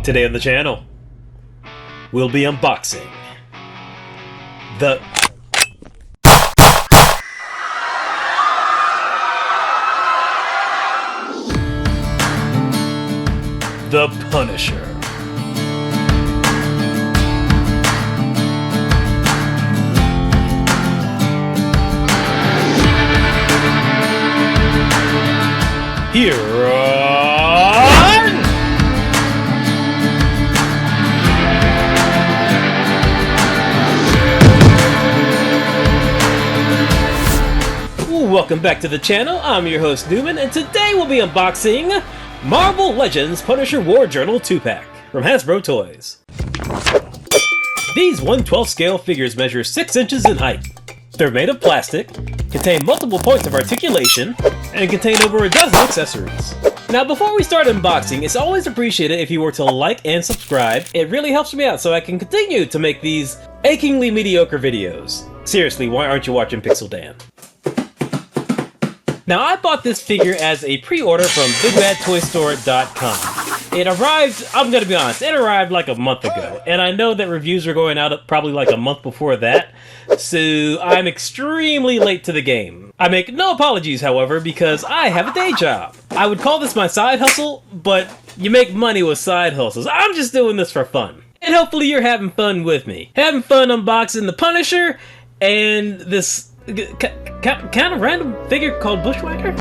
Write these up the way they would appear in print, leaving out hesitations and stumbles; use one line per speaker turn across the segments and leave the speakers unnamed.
Today on the channel, we'll be unboxing the Punisher. Here on welcome back to the channel. I'm your host Newman, and today we'll be unboxing Marvel Legends Punisher War Journal 2-pack from Hasbro Toys. These 1/12 scale figures measure 6 inches in height. They're made of plastic, contain multiple points of articulation, and contain over a dozen accessories. Now before we start unboxing, it's always appreciated if you were to like and subscribe. It really helps me out so I can continue to make these achingly mediocre videos. Seriously, why aren't you watching Pixel Dan? Now, I bought this figure as a pre-order from BigBadToyStore.com. It arrived, I'm gonna be honest, it arrived like a month ago, and I know that reviews were going out probably like a month before that, so I'm extremely late to the game. I make no apologies, however, because I have a day job. I would call this my side hustle, but you make money with side hustles. I'm just doing this for fun. And hopefully you're having fun with me. Having fun unboxing the Punisher and this kind of random figure called Bushwacker?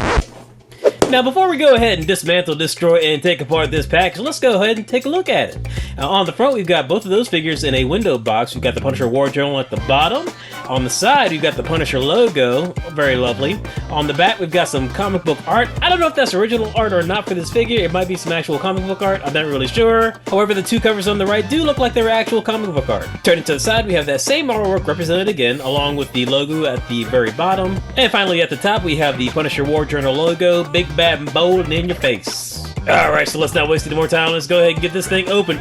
Now before we go ahead and dismantle, destroy, and take apart this package, let's go ahead and take a look at it. On the front we've got both of those figures in a window box. We've got the Punisher War Journal at the bottom. On the side we've got the Punisher logo, very lovely. On the back we've got some comic book art. I don't know if that's original art or not for this figure. It might be some actual comic book art, I'm not really sure. However, the two covers on the right do look like they were actual comic book art. Turning to the side we have that same artwork represented again, along with the logo at the very bottom. And finally at the top we have the Punisher War Journal logo, big, bad, and bold, and in your face. Alright, so let's not waste any more time. Let's go ahead and get this thing open.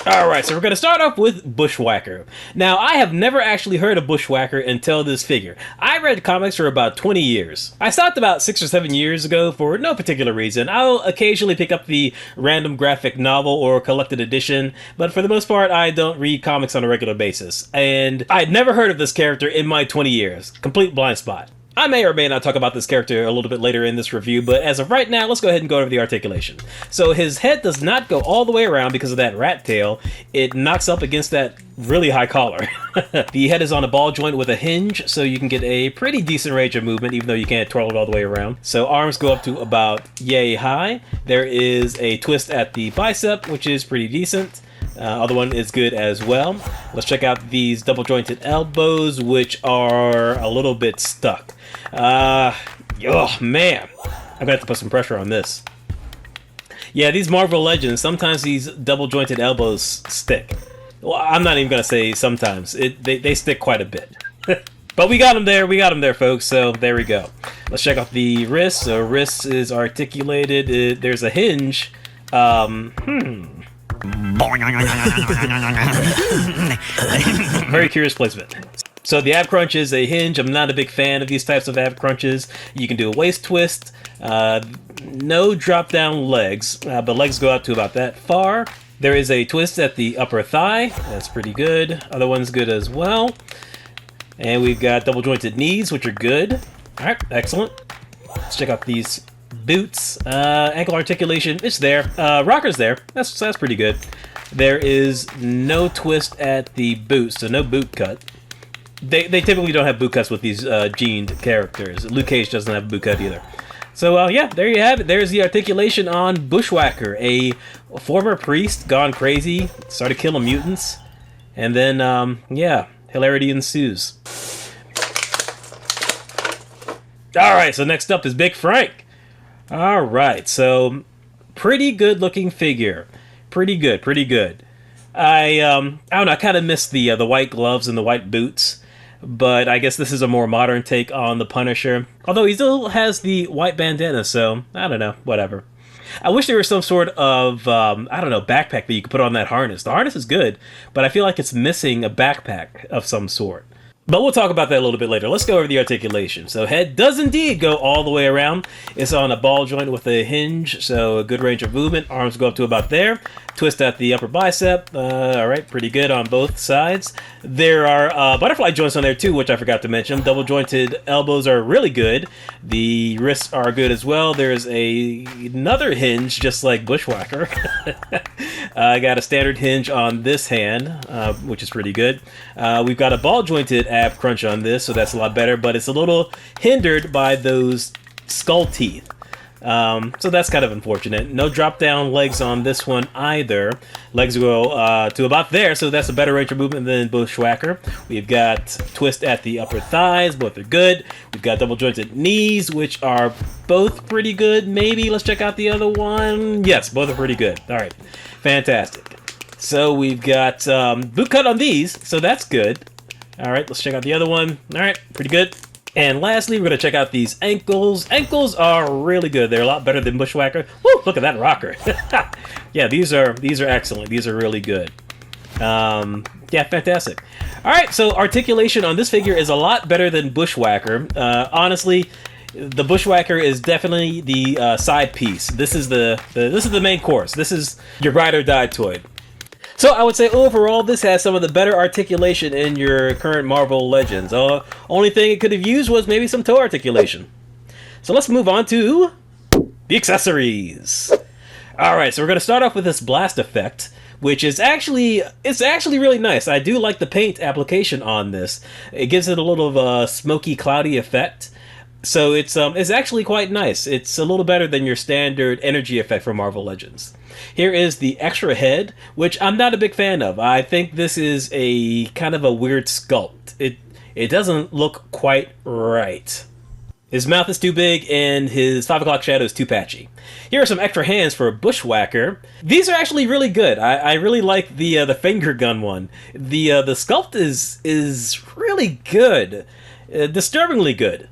Alright, so we're going to start off with Bushwacker. Now, I have never actually heard of Bushwacker until this figure. I read comics for about 20 years. I stopped about 6 or 7 years ago for no particular reason. I'll occasionally pick up the random graphic novel or collected edition, but for the most part, I don't read comics on a regular basis. And I'd never heard of this character in my 20 years. Complete blind spot. I may or may not talk about this character a little bit later in this review, but as of right now, let's go ahead and go over the articulation. So his head does not go all the way around because of that rat tail. It knocks up against that really high collar. The head is on a ball joint with a hinge, so you can get a pretty decent range of movement, even though you can't twirl it all the way around. So arms go up to about yay high. There is a twist at the bicep, which is pretty decent. Other one is good as well. Let's check out these double jointed elbows, which are a little bit stuck. Oh man, I'm gonna have to put some pressure on this. Yeah, these Marvel Legends, sometimes these double jointed elbows stick. Well, I'm not even gonna say sometimes. They stick quite a bit. But we got them there, folks, so there we go. Let's check out the wrist. So wrist is articulated. There's a hinge. Very curious placement. So the ab crunch is a hinge. I'm not a big fan of these types of ab crunches. You can do a waist twist. No drop down legs, but legs go out to about that far. There is a twist at the upper thigh. That's pretty good. Other one's good as well. And we've got double jointed knees, which are good. All right, excellent. Let's check out these boots. Ankle articulation, it's there. Rocker's there. That's pretty good. There is no twist at the boot, so no boot cut. They typically don't have boot cuts with these jeaned characters. Luke Cage doesn't have a boot cut either. So yeah, there you have it. There's the articulation on Bushwacker, a former priest gone crazy, started killing mutants, and then yeah, hilarity ensues. Alright, so next up is Big Frank. Alright, so pretty good looking figure. Pretty good. I don't know, I kind of missed the white gloves and the white boots. But I guess this is a more modern take on the Punisher. Although he still has the white bandana, so I don't know, whatever. I wish there was some sort of, I don't know, backpack that you could put on that harness. The harness is good, but I feel like it's missing a backpack of some sort. But we'll talk about that a little bit later. Let's go over the articulation. So head does indeed go all the way around. It's on a ball joint with a hinge, so a good range of movement. Arms go up to about there. Twist at the upper bicep. All right, pretty good on both sides. There are butterfly joints on there too, which I forgot to mention. Double jointed elbows are really good. The wrists are good as well. There's another hinge, just like Bushwacker. I got a standard hinge on this hand, which is pretty good. We've got a ball jointed ab crunch on this, so that's a lot better, but it's a little hindered by those skull teeth. So that's kind of unfortunate. No drop down legs on this one either. Legs go to about there, so that's a better range of movement than Bushwacker. We've got twist at the upper thighs, both are good. We've got double jointed knees, which are both pretty good. Maybe let's check out the other one. Yes, both are pretty good. All right, fantastic. So we've got boot cut on these, so that's good. All right, let's check out the other one. All right, pretty good. And lastly, we're going to check out these ankles. Ankles are really good. They're a lot better than Bushwacker. Woo, look at that rocker. Yeah, these are excellent. These are really good. Yeah, fantastic. All right, so articulation on this figure is a lot better than Bushwacker. Honestly, the Bushwacker is definitely the side piece. This is the main course. This is your ride or die toy. So I would say overall, this has some of the better articulation in your current Marvel Legends. Only thing it could have used was maybe some toe articulation. So let's move on to the accessories. All right, so we're going to start off with this blast effect, which is actually really nice. I do like the paint application on this. It gives it a little of a smoky, cloudy effect. So it's actually quite nice. It's a little better than your standard energy effect from Marvel Legends. Here is the extra head, which I'm not a big fan of. I think this is a kind of a weird sculpt. It doesn't look quite right. His mouth is too big and his 5 o'clock shadow is too patchy. Here are some extra hands for Bushwacker. These are actually really good. I really like the finger gun one. The sculpt is really good, disturbingly good.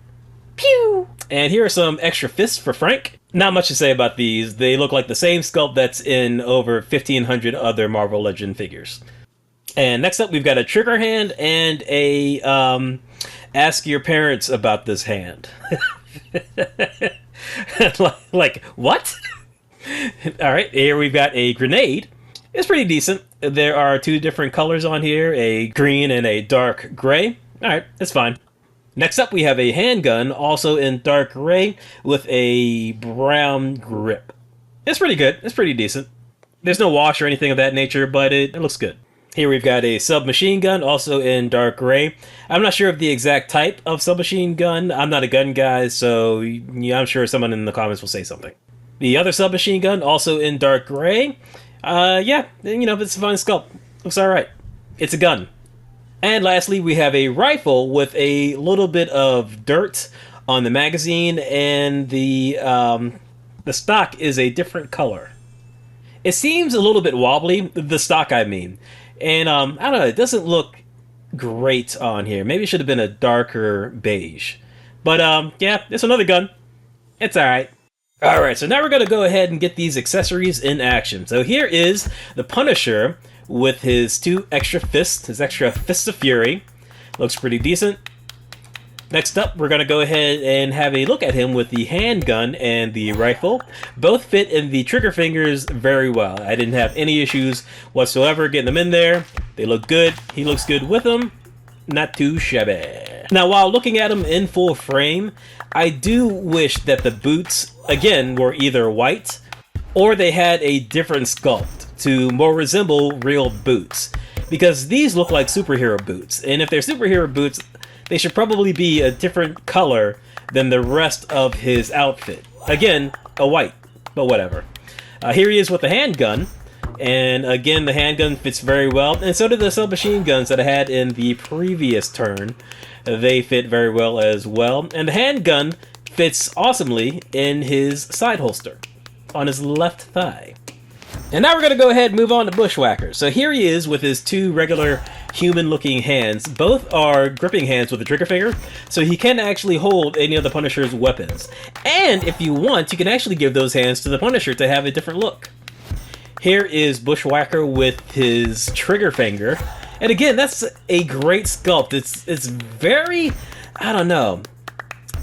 Pew! And here are some extra fists for Frank. Not much to say about these. They look like the same sculpt that's in over 1,500 other Marvel Legend figures. And next up, we've got a trigger hand and a ask your parents about this hand. like, what? All right, here we've got a grenade. It's pretty decent. There are 2 different colors on here, a green and a dark gray. All right, it's fine. Next up, we have a handgun, also in dark gray, with a brown grip. It's pretty good. It's pretty decent. There's no wash or anything of that nature, but it looks good. Here we've got a submachine gun, also in dark gray. I'm not sure of the exact type of submachine gun. I'm not a gun guy, so yeah, I'm sure someone in the comments will say something. The other submachine gun, also in dark gray. Yeah, it's a fine sculpt. Looks alright. It's a gun. And lastly, we have a rifle with a little bit of dirt on the magazine, and the stock is a different color. It seems a little bit wobbly, the stock I mean. And I don't know, it doesn't look great on here. Maybe it should have been a darker beige. But yeah, it's another gun. It's alright. Alright, so now we're going to go ahead and get these accessories in action. So here is the Punisher with his 2 extra fists, his extra Fists of Fury. Looks pretty decent. Next up, we're going to go ahead and have a look at him with the handgun and the rifle. Both fit in the trigger fingers very well. I didn't have any issues whatsoever getting them in there. They look good. He looks good with them. Not too shabby. Now, while looking at him in full frame, I do wish that the boots, again, were either white or they had a different sculpt to more resemble real boots, because these look like superhero boots, and if they're superhero boots, they should probably be a different color than the rest of his outfit. Again, a white, but whatever. Here he is with the handgun, and again, the handgun fits very well, and so do the submachine guns that I had in the previous turn. They fit very well as well, and the handgun fits awesomely in his side holster on his left thigh. And now we're going to go ahead and move on to Bushwacker. So here he is with his 2 regular human-looking hands. Both are gripping hands with a trigger finger, so he can actually hold any of the Punisher's weapons. And if you want, you can actually give those hands to the Punisher to have a different look. Here is Bushwacker with his trigger finger. And again, that's a great sculpt. It's very, I don't know,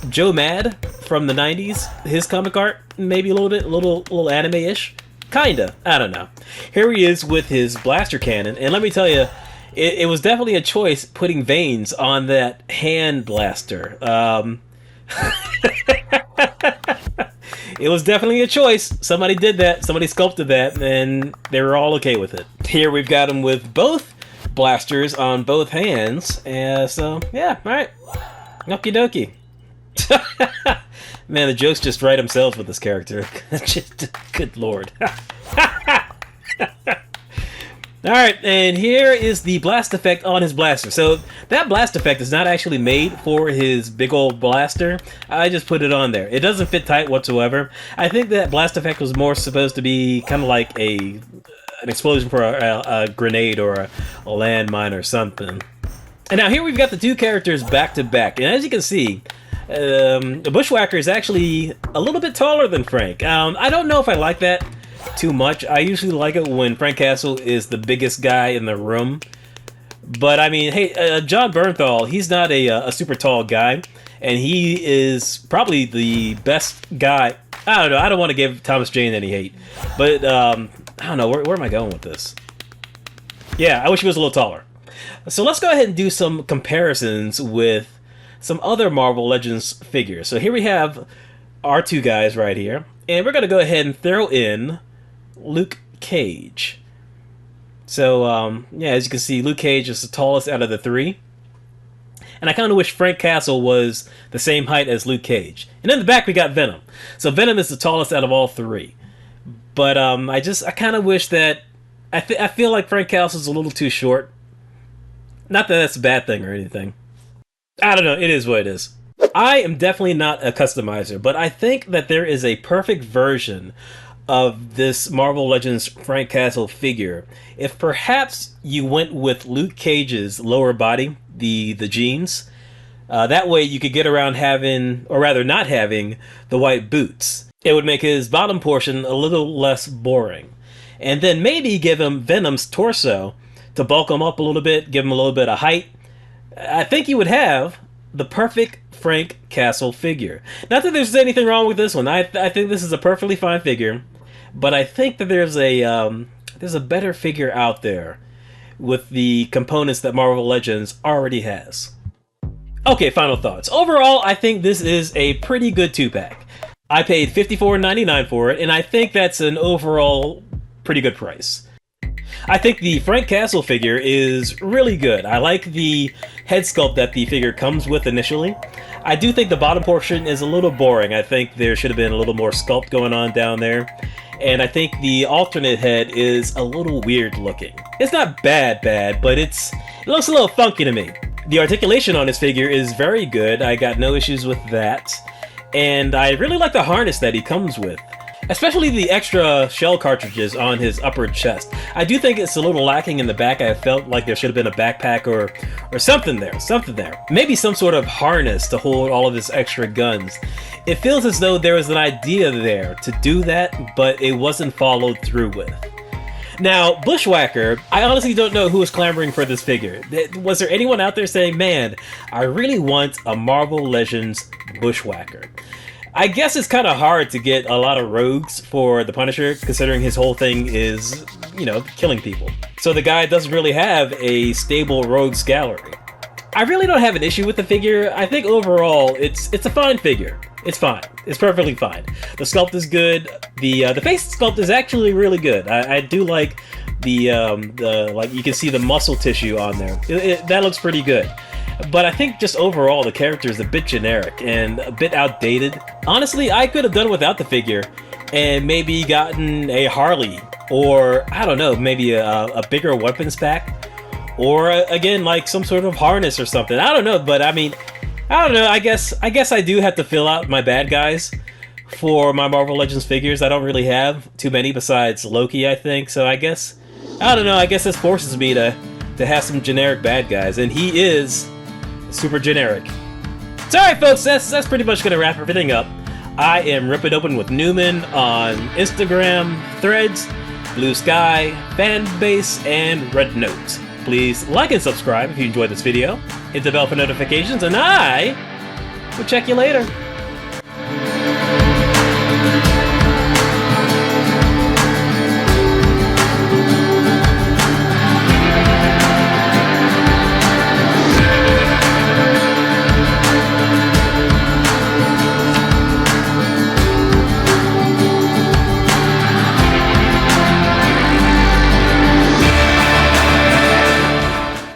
Joe Mad from the 90s, his comic art, maybe a little bit, a little anime-ish. Kinda, I don't know. Here he is with his blaster cannon, and let me tell you, it was definitely a choice putting veins on that hand blaster. It was definitely a choice. Somebody did that, somebody sculpted that, and they were all okay with it. Here we've got him with both blasters on both hands, and so, yeah, alright. Okie dokie. Man, the jokes just write themselves with this character. Just, good lord. Alright, and here is the blast effect on his blaster. So, that blast effect is not actually made for his big old blaster. I just put it on there. It doesn't fit tight whatsoever. I think that blast effect was more supposed to be kind of like an explosion for a grenade or a landmine or something. And now here we've got the two characters back to back. And as you can see, the Bushwacker is actually a little bit taller than Frank. I don't know if I like that too much. I usually like it when Frank Castle is the biggest guy in the room. But I mean, hey, John Bernthal, he's not a super tall guy, and he is probably the best guy. I don't know, I don't want to give Thomas Jane any hate, but I don't know, where am I going with this? Yeah, I wish he was a little taller. So let's go ahead and do some comparisons with some other Marvel Legends figures. So here we have our two guys right here, and we're going to go ahead and throw in Luke Cage. So, yeah, as you can see, Luke Cage is the tallest out of the three. And I kind of wish Frank Castle was the same height as Luke Cage. And in the back, we got Venom. So Venom is the tallest out of all three. But I kind of wish that... I feel like Frank Castle's a little too short. Not that that's a bad thing or anything. I don't know, it is what it is. I am definitely not a customizer, but I think that there is a perfect version of this Marvel Legends Frank Castle figure if perhaps you went with Luke Cage's lower body, the jeans. That way you could get around having, or rather not having, the white boots. It would make his bottom portion a little less boring. And then maybe give him Venom's torso to bulk him up a little bit, give him a little bit of height. I think you would have the perfect Frank Castle figure. Not that there's anything wrong with this one. I think this is a perfectly fine figure, but I think that there's a better figure out there with the components that Marvel Legends already has. Okay, final thoughts. Overall, I think this is a pretty good 2-pack. I paid $54.99 for it, and I think that's an overall pretty good price. I think the Frank Castle figure is really good. I like the head sculpt that the figure comes with initially. I do think the bottom portion is a little boring. I think there should have been a little more sculpt going on down there. And I think the alternate head is a little weird looking. It's not bad, but it looks a little funky to me. The articulation on this figure is very good. I got no issues with that. And I really like the harness that he comes with, especially the extra shell cartridges on his upper chest. I do think it's a little lacking in the back. I felt like there should have been a backpack or something there. Maybe some sort of harness to hold all of his extra guns. It feels as though there was an idea there to do that, but it wasn't followed through with. Now, Bushwacker, I honestly don't know who was clamoring for this figure. Was there anyone out there saying, man, I really want a Marvel Legends Bushwacker? I guess it's kind of hard to get a lot of rogues for the Punisher, considering his whole thing is, you know, killing people. So the guy doesn't really have a stable rogues gallery. I really don't have an issue with the figure. I think overall, it's a fine figure. It's fine. It's perfectly fine. The sculpt is good. The face sculpt is actually really good. I do like the like you can see the muscle tissue on there. That looks pretty good. But I think just overall the character is a bit generic and a bit outdated. Honestly, I could have done without the figure and maybe gotten a Harley, or I don't know, maybe a bigger weapons pack, or again like some sort of harness or something. I don't know, but I mean, I don't know. I guess I do have to fill out my bad guys for my Marvel Legends figures. I don't really have too many besides Loki, I think. So I guess, I don't know, I guess this forces me to to have some generic bad guys, and he is super generic. So alright folks, that's pretty much gonna wrap everything up. I am Rip It Open with Newman on Instagram, Threads, Blue Sky, Fanbase, and Red Note. Please like and subscribe if you enjoyed this video, hit the bell for notifications, and I will check you later.